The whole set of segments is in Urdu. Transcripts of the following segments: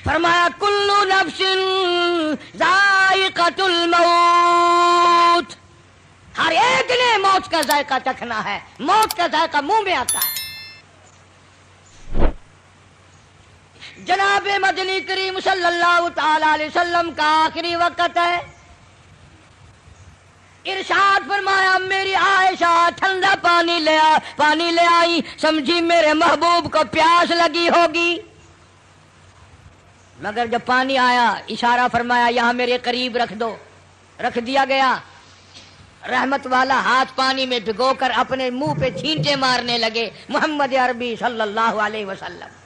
فرمایا کل نفس ذائقۃ الموت، ہر ایک نے موت کا ذائقہ چکھنا ہے، موت کا ذائقہ منہ میں آتا ہے۔ جناب مدنی کریم صلی اللہ تعالی علیہ وسلم کا آخری وقت ہے، ارشاد فرمایا میری عائشہ ٹھنڈا پانی لے آئی، سمجھی میرے محبوب کو پیاس لگی ہوگی، مگر جب پانی آیا اشارہ فرمایا یہاں میرے قریب رکھ دو، رکھ دیا گیا۔ رحمت والا ہاتھ پانی میں بھگو کر اپنے منہ پہ چھینٹے مارنے لگے محمد عربی صلی اللہ علیہ وسلم۔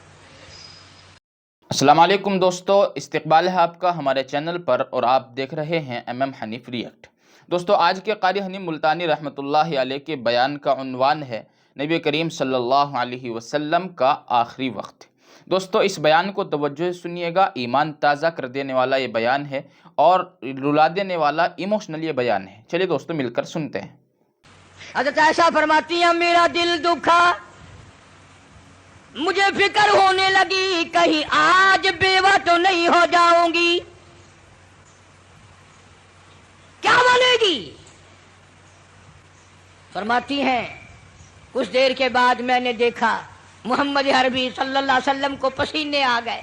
السلام علیکم دوستو، استقبال ہے آپ کا ہمارے چینل پر اور آپ دیکھ رہے ہیں حنیف ریئیکٹ۔ دوستو آج کے قاری حنیم ملتانی رحمۃ اللہ علیہ کے بیان کا عنوان ہے نبی کریم صلی اللہ علیہ وسلم کا آخری وقت۔ دوستو اس بیان کو توجہ سے سنیے گا، ایمان تازہ کر دینے والا یہ بیان ہے اور رلا دینے والا ایموشنل یہ بیان ہے۔ چلیے دوستو مل کر سنتے ہیں۔ حضرت عائشہ فرماتی ہیں میرا دل دکھا، مجھے فکر ہونے لگی کہیں آج بیوہ تو نہیں ہو جاؤں گی، کیا بنے گی؟ فرماتی ہیں کچھ دیر کے بعد میں نے دیکھا محمد عربی صلی اللہ علیہ وسلم کو پسینے آ گئے۔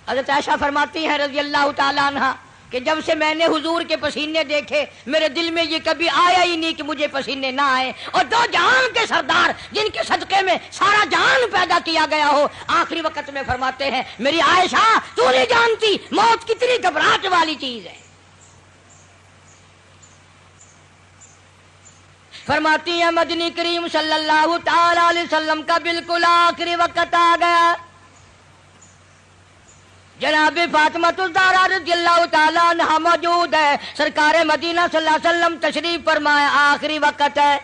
حضرت عائشہ فرماتی ہیں رضی اللہ تعالیٰ عنہ کہ جب سے میں نے حضور کے پسینے دیکھے میرے دل میں یہ کبھی آیا ہی نہیں کہ مجھے پسینے نہ آئے، اور دو جہان کے سردار جن کے صدقے میں سارا جہان پیدا کیا گیا ہو، آخری وقت میں فرماتے ہیں میری عائشہ تو نہیں جانتی موت کتنی گھبراہٹ والی چیز ہے۔ فرماتی ہیں مدنی کریم صلی اللہ تعالی علیہ وسلم کا بالکل آخری وقت آ گیا، جناب فاطمہ الزہرا رضی اللہ تعالی عنہ موجود ہے، سرکار مدینہ صلی اللہ علیہ وسلم تشریف فرمایا، آخری وقت ہے۔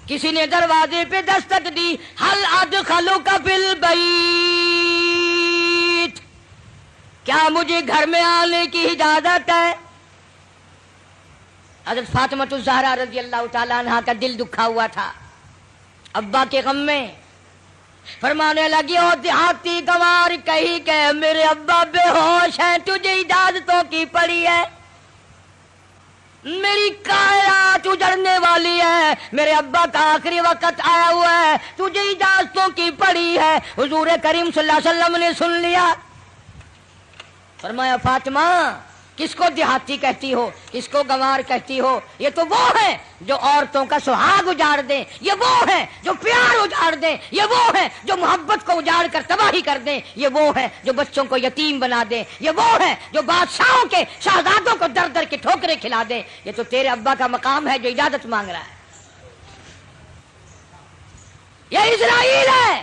کسی نے دروازے پہ دستک دی، حل ادخلوک فی البیت، کیا مجھے گھر میں آنے کی اجازت ہے؟ حضرت فاطمہ الزہرا رضی اللہ تعالیٰ عنہ کا دل دکھا ہوا تھا ابا کے غم میں، فرمانے لگی او دیہاتی گوار کہی کہ میرے ابا بے ہوش ہیں، تجھے اجازتوں کی پڑی ہے، میری کائنات اجڑنے والی ہے، میرے ابا کا آخری وقت آیا ہوا ہے، تجھے اجازتوں کی پڑی ہے۔ حضور کریم صلی اللہ علیہ وسلم نے سن لیا، فرمایا فاطمہ کس کو دیہاتی کہتی ہو، کس کو گنوار کہتی ہو؟ یہ تو وہ ہیں جو عورتوں کا سہاگ اجاڑ دیں، یہ وہ ہیں جو پیار اجاڑ دیں، یہ وہ ہیں جو محبت کو اجاڑ کر تباہی کر دیں، یہ وہ ہیں جو بچوں کو یتیم بنا دیں، یہ وہ ہیں جو بادشاہوں کے شہزادوں کو در در کے ٹھوکریں کھلا دیں۔ یہ تو تیرے ابا کا مقام ہے جو اجازت مانگ رہا ہے، یہ اسرائیل ہے۔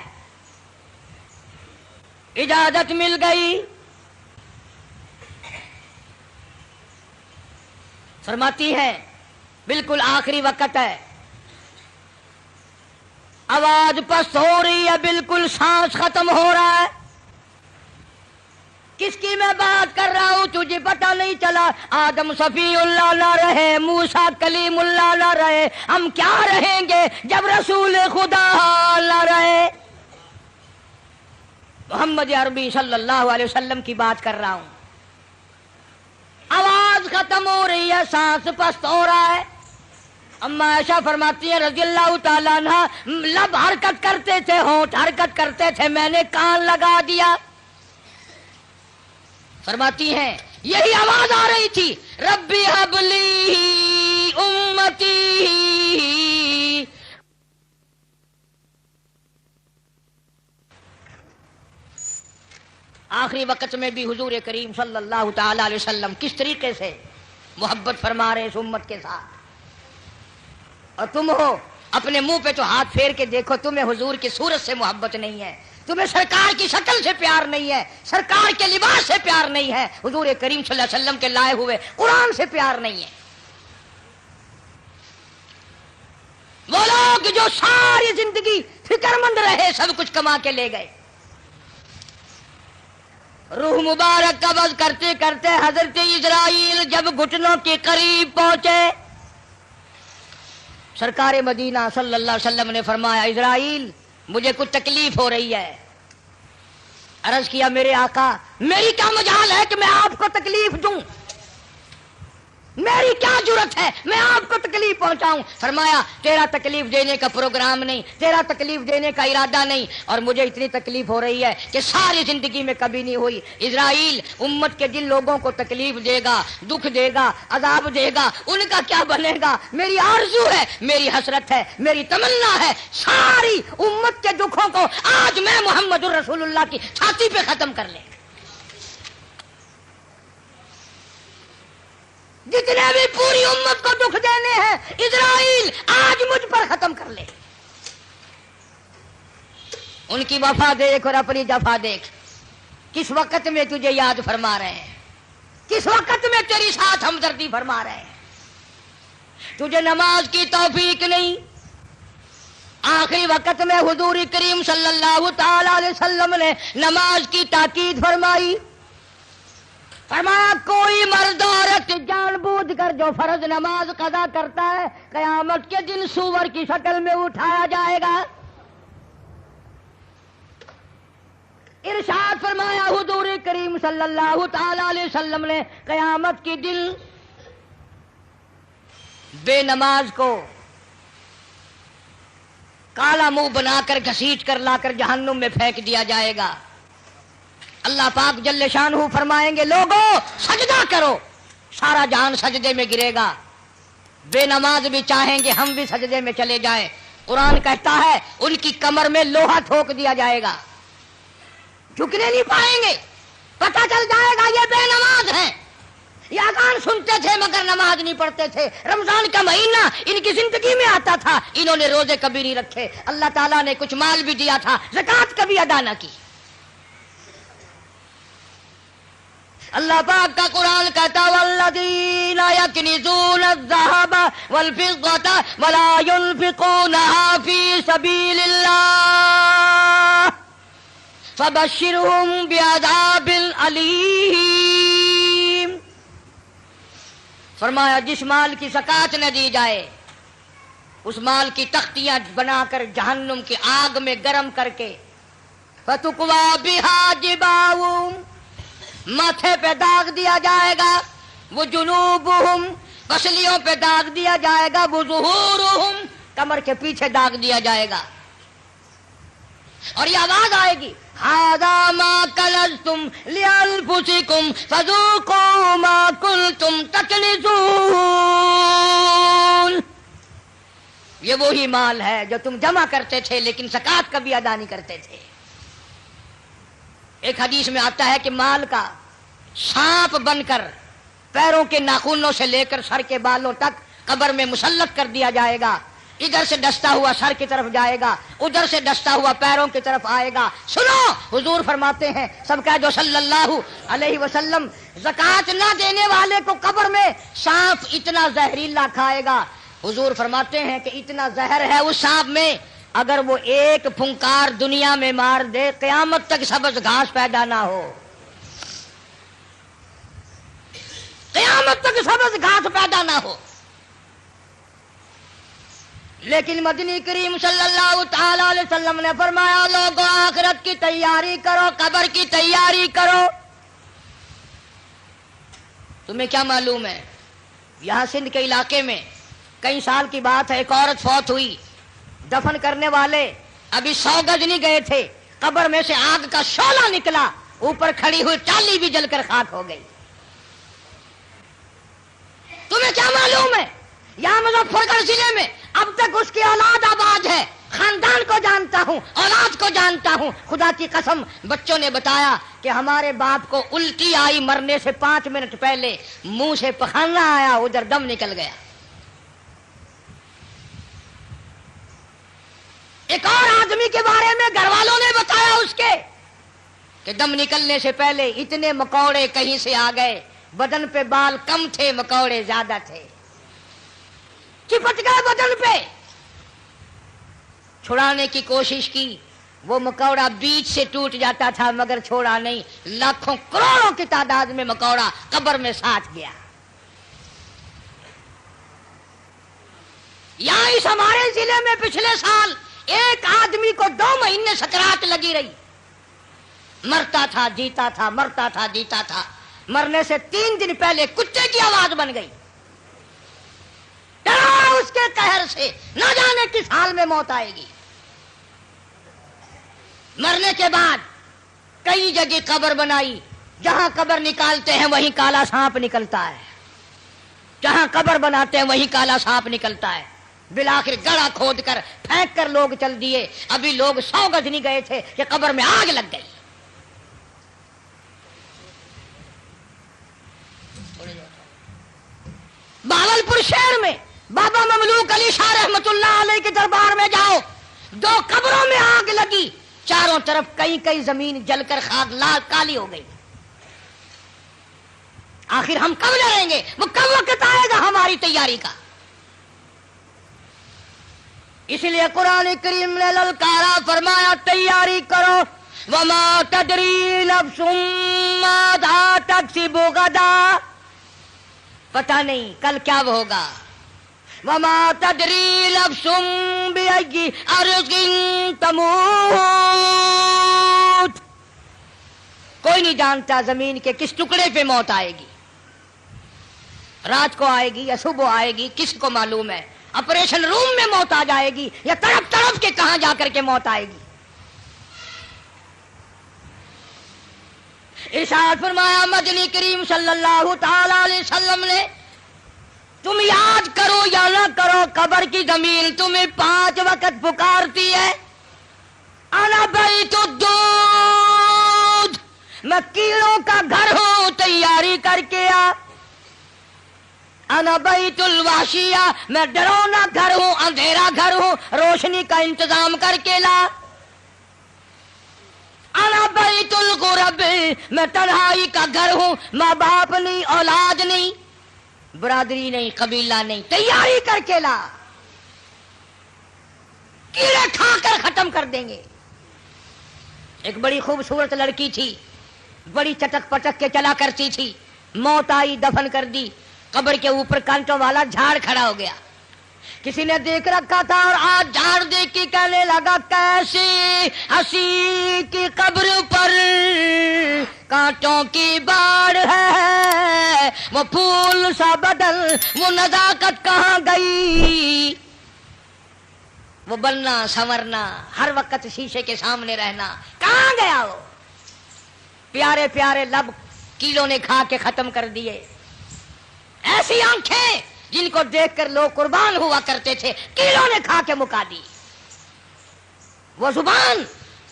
اجازت مل گئی، فرماتی ہے بالکل آخری وقت ہے، آواز پست ہو رہی ہے، بالکل سانس ختم ہو رہا ہے، کس کی میں بات کر رہا ہوں تجھے پتہ نہیں چلا؟ آدم صفی اللہ نہ رہے، موسیٰ کلیم اللہ نہ رہے، ہم کیا رہیں گے جب رسول خدا نہ رہے؟ محمد عربی صلی اللہ علیہ وسلم کی بات کر رہا ہوں، آواز ختم ہو رہی ہے، سانس پست ہو رہا ہے۔ اما عائشہ فرماتی ہیں رضی اللہ تعالیٰ عنہ لب حرکت کرتے تھے، ہونٹ حرکت کرتے تھے، میں نے کان لگا دیا۔ فرماتی ہیں یہی آواز آ رہی تھی، ربی ہب لی امتی۔ آخری وقت میں بھی حضور کریم صلی اللہ تعالی علیہ وسلم کس طریقے سے محبت فرما رہے اس امت کے ساتھ، اور تم ہو اپنے منہ پہ تو ہاتھ پھیر کے دیکھو، تمہیں حضور کی صورت سے محبت نہیں ہے، تمہیں سرکار کی شکل سے پیار نہیں ہے، سرکار کے لباس سے پیار نہیں ہے، حضور کریم صلی اللہ علیہ وسلم کے لائے ہوئے قرآن سے پیار نہیں ہے۔ وہ لوگ جو ساری زندگی فکر مند رہے، سب کچھ کما کے لے گئے، روح مبارک قبض کرتے کرتے حضرت اسرائیل جب گھٹنوں کے قریب پہنچے، سرکار مدینہ صلی اللہ علیہ وسلم نے فرمایا اسرائیل مجھے کچھ تکلیف ہو رہی ہے، عرض کیا میرے آقا میری کیا مجال ہے کہ میں آپ کو تکلیف دوں، میری کیا جرت ہے میں آپ کو تکلیف پہنچاؤں؟ فرمایا تیرا تکلیف دینے کا پروگرام نہیں، تیرا تکلیف دینے کا ارادہ نہیں، اور مجھے اتنی تکلیف ہو رہی ہے کہ ساری زندگی میں کبھی نہیں ہوئی۔ اسرائیل امت کے جن لوگوں کو تکلیف دے گا، دکھ دے گا، عذاب دے گا، ان کا کیا بنے گا؟ میری آرزو ہے، میری حسرت ہے، میری تمنا ہے ساری امت کے دکھوں کو آج میں محمد الرسول اللہ کی چھاتی پہ ختم کر لیں۔ جتنے بھی پوری امت کو دکھ دینے ہیں اسرائیل آج مجھ پر ختم کر لے۔ ان کی وفا دیکھ اور اپنی جفا دیکھ، کس وقت میں تجھے یاد فرما رہے ہیں، کس وقت میں تیری ساتھ ہمدردی فرما رہے ہیں۔ تجھے نماز کی توفیق نہیں، آخری وقت میں حضور کریم صلی اللہ تعالی علیہ وسلم نے نماز کی تاکید فرمائی۔ فرمایا کوئی مرد عورت جان بوجھ کر جو فرض نماز قضا کرتا ہے قیامت کے دن سور کی شکل میں اٹھایا جائے گا۔ ارشاد فرمایا حضور کریم صلی اللہ تعالی علیہ وسلم نے قیامت کے دن بے نماز کو کالا منہ بنا کر گھسیٹ کر لا کر جہنم میں پھینک دیا جائے گا۔ اللہ پاک جل شانہ فرمائیں گے لوگوں سجدہ کرو، سارا جہان سجدے میں گرے گا۔ بے نماز بھی چاہیں گے ہم بھی سجدے میں چلے جائیں، قرآن کہتا ہے ان کی کمر میں لوہا ٹھوک دیا جائے گا، جھکنے نہیں پائیں گے، پتہ چل جائے گا یہ بے نماز ہیں، یہ اذان سنتے تھے مگر نماز نہیں پڑھتے تھے، رمضان کا مہینہ ان کی زندگی میں آتا تھا، انہوں نے روزے کبھی نہیں رکھے، اللہ تعالیٰ نے کچھ مال بھی دیا تھا، زکوٰۃ کبھی ادا نہ کی۔ اللہ پاک کا قرآن کہتا والذین یکنزون الذھب والفضة ولا ينفقونها فی سبیل اللہ فبشرهم بعذاب علیم۔ فرمایا جس مال کی زکوٰۃ نہ دی جائے اس مال کی تختیاں بنا کر جہنم کی آگ میں گرم کر کے فتقوی بها جباہم ماتھے پہ داغ دیا جائے گا، وہ جنوبہم پسلیوں پہ داغ دیا جائے گا، وہ ظہورہم کمر کے پیچھے داغ دیا جائے گا، اور یہ آواز آئے گی ھذا ما کنزتم لانفسکم فذوقوا ما کنتم تکنزون۔ یہ وہی مال ہے جو تم جمع کرتے تھے لیکن زکوٰۃ کبھی ادا نہیں کرتے تھے۔ ایک حدیث میں آتا ہے کہ مال کا سانپ بن کر پیروں کے ناخنوں سے لے کر سر کے بالوں تک قبر میں مسلط کر دیا جائے گا، ادھر سے ڈستا ہوا سر کی طرف جائے گا، ادھر سے ڈستا ہوا پیروں کی طرف آئے گا۔ سنو حضور فرماتے ہیں سب کہہ دو صلی اللہ علیہ وسلم، زکوٰۃ نہ دینے والے کو قبر میں سانپ اتنا زہریلا کھائے گا، حضور فرماتے ہیں کہ اتنا زہر ہے اس سانپ میں اگر وہ ایک پھنکار دنیا میں مار دے قیامت تک سبز گھاس پیدا نہ ہو، قیامت تک سبز گھاس پیدا نہ ہو۔ لیکن مدنی کریم صلی اللہ تعالی علیہ وسلم نے فرمایا لوگوں آخرت کی تیاری کرو، قبر کی تیاری کرو۔ تمہیں کیا معلوم ہے یہاں سندھ کے علاقے میں کئی سال کی بات ہے، ایک عورت فوت ہوئی، دفن کرنے والے ابھی 100 گز نہیں گئے تھے، قبر میں سے آگ کا شعلہ نکلا، اوپر کھڑی ہوئی ٹالی بھی جل کر خاک ہو گئی۔ تمہیں کیا معلوم ہے یہاں مظفر گڑھ ضلع میں اب تک اس کی اولاد آباد ہے، خاندان کو جانتا ہوں، اولاد کو جانتا ہوں، خدا کی قسم بچوں نے بتایا کہ ہمارے باپ کو الٹی آئی مرنے سے 5 منٹ پہلے، منہ سے پخانا آیا، ادھر دم نکل گیا۔ ایک اور آدمی کے بارے میں گھر والوں نے بتایا اس کے کہ دم نکلنے سے پہلے اتنے مکوڑے کہیں سے آ گئے، بدن پہ بال کم تھے مکوڑے زیادہ تھے، چپٹ گئے بدن پہ، چھڑانے کی کوشش کی، وہ مکوڑا بیچ سے ٹوٹ جاتا تھا مگر چھوڑا نہیں، لاکھوں کروڑوں کی تعداد میں مکوڑا قبر میں ساتھ گیا۔ یہاں اس ہمارے ضلع میں پچھلے سال ایک آدمی کو 2 مہینے سکرات لگی رہی، مرتا تھا جیتا تھا، مرتا تھا جیتا تھا، مرنے سے 3 دن پہلے کتے کی آواز بن گئی، ڈرا اس کے قہر سے، نہ جانے کس حال میں موت آئے گی۔ مرنے کے بعد کئی جگہ قبر بنائی، جہاں قبر نکالتے ہیں وہیں کالا سانپ نکلتا ہے، جہاں قبر بناتے ہیں وہیں کالا سانپ نکلتا ہے۔ بالآخر گڑھا کھود کر پھینک کر لوگ چل دیے، ابھی لوگ 100 گز نہیں گئے تھے کہ قبر میں آگ لگ گئی۔ بہاولپور شہر میں بابا مملوک علی شاہ رحمت اللہ علیہ کے دربار میں جاؤ، 2 قبروں میں آگ لگی، چاروں طرف کئی زمین جل کر خاک لال کالی ہو گئی۔ آخر ہم کب لڑیں گے؟ وہ کب وقت آئے گا ہماری تیاری کا؟ اس لیے قرآن کریم نے للکارا، فرمایا تیاری کرو، وما تدری نفس ماذا تکسب غدا، پتہ نہیں کل کیا ہوگا۔ وما تدری نفس بأي أرض تموت، کوئی نہیں جانتا زمین کے کس ٹکڑے پہ موت آئے گی، رات کو آئے گی یا صبح آئے گی، کس کو معلوم ہے؟ آپریشن روم میں موت آ جائے گی یا تڑپ تڑپ کے کہاں جا کر کے موت آئے گی۔ ارشاد فرمایا مدنی کریم صلی اللہ تعالی علیہ وسلم نے، تم یاد کرو یا نہ کرو، قبر کی زمین تمہیں 5 وقت پکارتی ہے، انا بیت الدود، میں کیڑوں کا گھر ہوں، تیاری کر کے آ، انا بیت الوحشیہ، میں ڈرونا گھر ہوں، اندھیرا گھر ہوں، روشنی کا انتظام کر کے لا، انا بیت الغرب، میں تنہائی کا گھر ہوں، ماں باپ نہیں، اولاد نہیں، برادری نہیں، قبیلہ نہیں، تیاری کر کے لا، کیڑے کھا کر ختم کر دیں گے۔ ایک بڑی خوبصورت لڑکی تھی، بڑی چٹک پٹک کے چلا کرتی تھی، موت آئی، دفن کر دی، قبر کے اوپر کانٹوں والا جھاڑ کھڑا ہو گیا، کسی نے دیکھ رکھا تھا اور آج جھاڑ دیکھ کے کہنے لگا کیسی ہنسی کی قبر پر کانٹوں کی باڑ ہے، وہ پھول سا بدل، وہ نزاکت کہاں گئی، وہ بننا سنورنا، ہر وقت شیشے کے سامنے رہنا کہاں گیا؟ وہ پیارے پیارے لب کیڑوں نے کھا کے ختم کر دیے، ایسی آنکھیں جن کو دیکھ کر لوگ قربان ہوا کرتے تھے کیڑوں نے کھا کے مکا دی، وہ زبان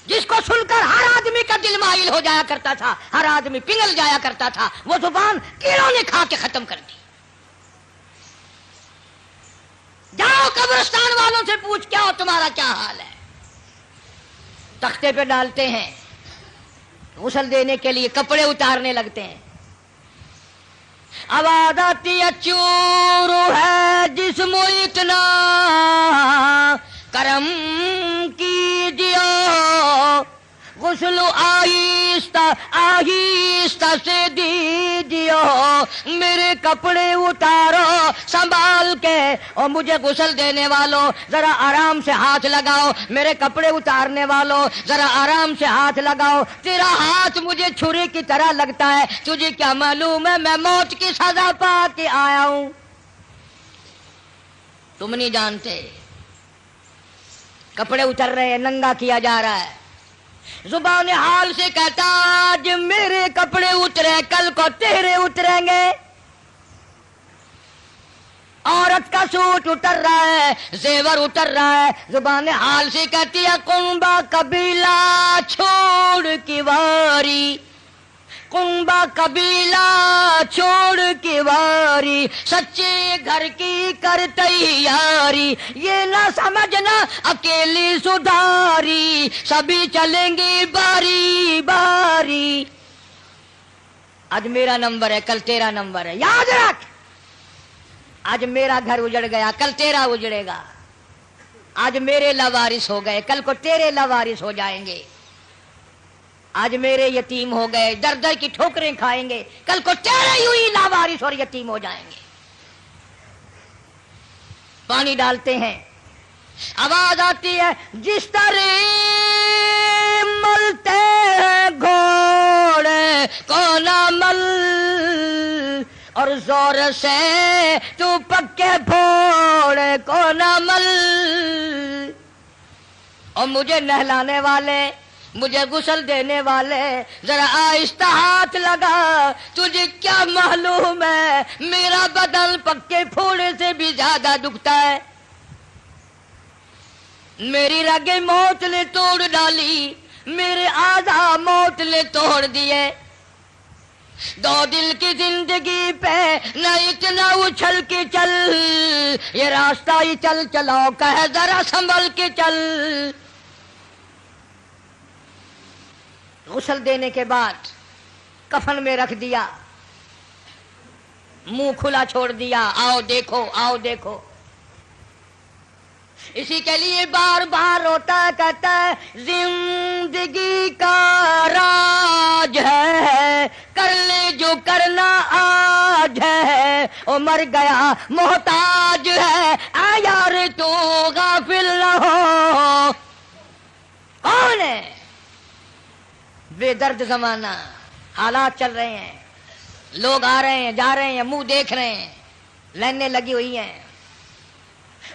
جس کو سن کر ہر آدمی کا دل مائل ہو جایا کرتا تھا، ہر آدمی پگھل جایا کرتا تھا، وہ زبان کیڑوں نے کھا کے ختم کر دی۔ جاؤ قبرستان والوں سے پوچھ کیا ہو، تمہارا کیا حال ہے؟ تختے پہ ڈالتے ہیں، غسل دینے کے لیے کپڑے اتارنے لگتے ہیں، آواز آتی ہے چور ہے جسم اتنا کرم کیجیے، غسل آہستہ آہستہ سے دیجیے، میرے کپڑے اتارو سنبھال کے، اور مجھے غسل دینے والوں ذرا آرام سے ہاتھ لگاؤ، میرے کپڑے اتارنے والوں ذرا آرام سے ہاتھ لگاؤ، تیرا ہاتھ مجھے چھری کی طرح لگتا ہے، تجھے کیا معلوم ہے میں موت کی سزا پا کے آیا ہوں؟ تم نہیں جانتے، کپڑے اتر رہے ہیں، ننگا کیا جا رہا ہے، زبان حال سے کہتا آج میرے کپڑے اترے کل کو تیرے اتریں گے، عورت کا سوٹ اتر رہا ہے، زیور اتر رہا ہے، زبان حال سے کہتی ہے کنبا قبیلہ چھوڑ کی واری، کنبا قبیلہ چھوڑ کی واری، سچے گھر کی کر تیاری، یہ نہ سمجھنا اکیلی سدھاری، سبھی چلیں گے باری باری، آج میرا نمبر ہے کل تیرا نمبر ہے، یاد رکھ، آج میرا گھر اجڑ گیا کل تیرا اجڑے گا، آج میرے لاوارث ہو گئے کل کو تیرے لاوارث ہو جائیں گے، آج میرے یتیم ہو گئے در در کی ٹھوکریں کھائیں گے، کل کو تیرے یوں ہی لاوارث اور یتیم ہو جائیں گے۔ پانی ڈالتے ہیں، آواز آتی ہے جس طرح ملتے ہیں گھوڑے کون عمل اور زور سے تو پکے پھوڑے کون عمل. اور مجھے نہلانے والے مجھے غسل دینے والے ذرا آہستہ ہاتھ لگا, تجھے کیا معلوم ہے میرا بدن پکے پھوڑے سے بھی زیادہ دکھتا ہے. میری رگیں موت نے توڑ ڈالی, میرے اعضاء موت نے توڑ دیے. 2 دل کی زندگی پہ نہ اتنا اچھل کے چل, یہ راستہ ہی چل چلاؤ کہے ذرا سنبھل کے چل. غسل دینے کے بعد کفن میں رکھ دیا, منہ کھلا چھوڑ دیا, آؤ دیکھو آؤ دیکھو. اسی کے لیے بار بار روتا کہتا ہے زندگی کا راج ہے, کر لے جو کرنا آج ہے, او مر گیا محتاج ہے, آ یار تو غافل نہ ہو. کون ہے؟ بے درد زمانہ, حالات چل رہے ہیں, لوگ آ رہے ہیں جا رہے ہیں, منہ دیکھ رہے ہیں, لائنیں لگی ہوئی ہیں.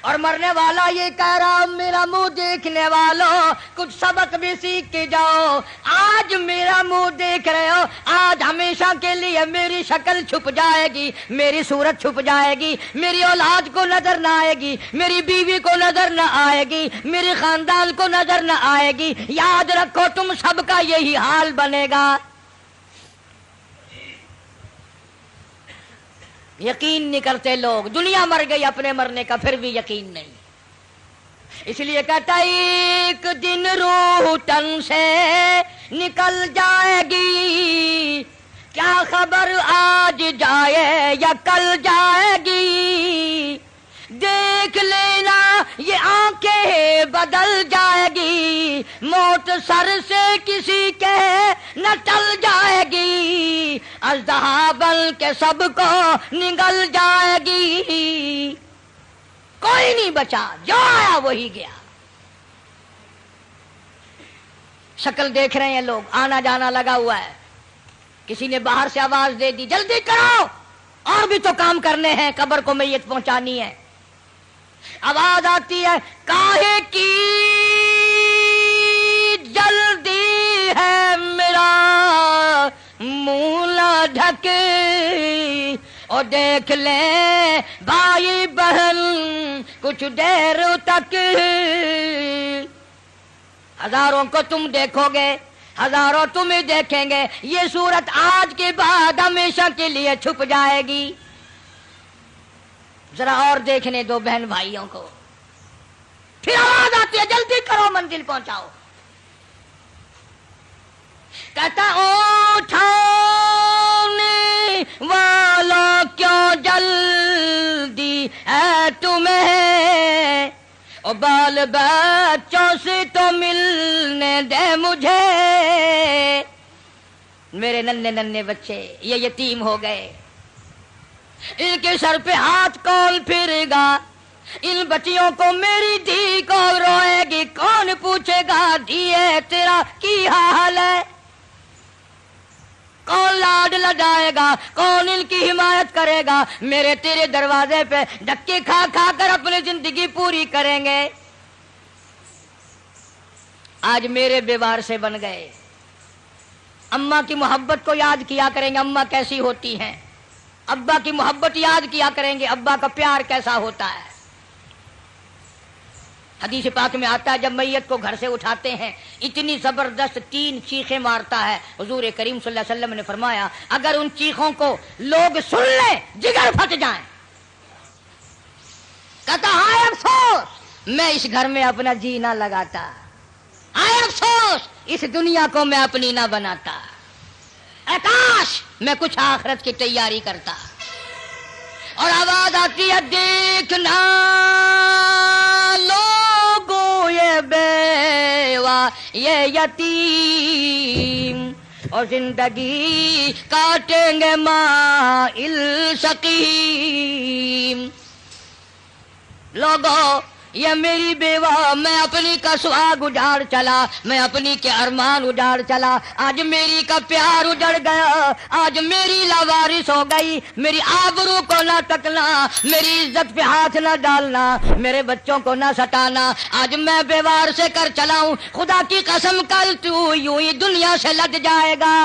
اور مرنے والا یہ کہہ رہا میرا منہ دیکھنے والوں کچھ سبق بھی سیکھ کے جاؤ. آج میرا منہ دیکھ رہے ہو, آج ہمیشہ کے لیے میری شکل چھپ جائے گی, میری صورت چھپ جائے گی, میری اولاد کو نظر نہ آئے گی, میری بیوی کو نظر نہ آئے گی, میرے خاندان کو نظر نہ آئے گی. یاد رکھو تم سب کا یہی حال بنے گا. یقین نہیں کرتے لوگ, دنیا مر گئی اپنے مرنے کا پھر بھی یقین نہیں. اس لیے کہتا ایک دن روح تن سے نکل جائے گی, کیا خبر آج جائے یا کل جائے گی. دیکھ لینا یہ آنکھیں بدل جائے گی, موت سر سے کسی کے نہ ٹل جائے گی, اژدہا بن کے سب کو نگل جائے گی. کوئی نہیں بچا, جو آیا وہی گیا. شکل دیکھ رہے ہیں لوگ, آنا جانا لگا ہوا ہے. کسی نے باہر سے آواز دے دی جلدی کرو, اور بھی تو کام کرنے ہیں, قبر کو میت پہنچانی ہے. آواز آتی ہے کاہے کی جلدی ہے میرا منہ نہ ڈھک, اور دیکھ لیں بھائی بہن کچھ دیر تک. ہزاروں کو تم دیکھو گے, ہزاروں تمہیں دیکھیں گے, یہ صورت آج کے بعد ہمیشہ کے لیے چھپ جائے گی. ذرا اور دیکھنے دو بہن بھائیوں کو. پھر آواز آتی ہے جلدی کرو منزل پہنچاؤ. کہتا اٹھانے والوں کیوں جلدی ہے تمہیں, اور بال بچوں سے تو ملنے دے مجھے. میرے ننھے ننھے بچے یہ یتیم ہو گئے, ان کے سر پہ ہاتھ کون پھرے گا, ان بچیوں کو میری دھی کون روئے گی, کون پوچھے گا دھیے تیرا کی حال ہے, کون لاڈ لڈائے گا, کون ان کی حمایت کرے گا. میرے تیرے دروازے پہ دھکے کھا کھا کر اپنی زندگی پوری کریں گے. آج میرے بیوار سے بن گئے. اماں کی محبت کو یاد کیا کریں گے, اماں کیسی ہوتی ہیں. ابا کی محبت یاد کیا کریں گے, ابا کا پیار کیسا ہوتا ہے. حدیث پاک میں آتا ہے جب میت کو گھر سے اٹھاتے ہیں اتنی زبردست 3 چیخیں مارتا ہے. حضور کریم صلی اللہ علیہ وسلم نے فرمایا اگر ان چیخوں کو لوگ سن لیں جگر پھٹ جائیں. کہتا ہائے افسوس میں اس گھر میں اپنا جی نہ لگاتا, ہائے افسوس اس دنیا کو میں اپنی نہ بناتا, اے کاش میں کچھ آخرت کی تیاری کرتا. اور آواز آتی ہے دیکھنا لوگوں یہ بیوہ یہ یتیم, اور زندگی کاٹیں گے مائل سقیم. لوگوں یہ میری بیوہ، میں اپنی کا سہاگ اجاڑ چلا، میں اپنی کے ارمان اجاڑ چلا، آج میری کا پیار اجڑ گیا، آج میری لاوارث ہو گئی، میری آبرو کو نہ تکنا، میری عزت پہ ہاتھ نہ ڈالنا، میرے بچوں کو نہ سٹانا، آج میں بیوار سے کر چلا ہوں، خدا کی قسم کل تو یوں ہی دنیا سے لٹ جائے گا۔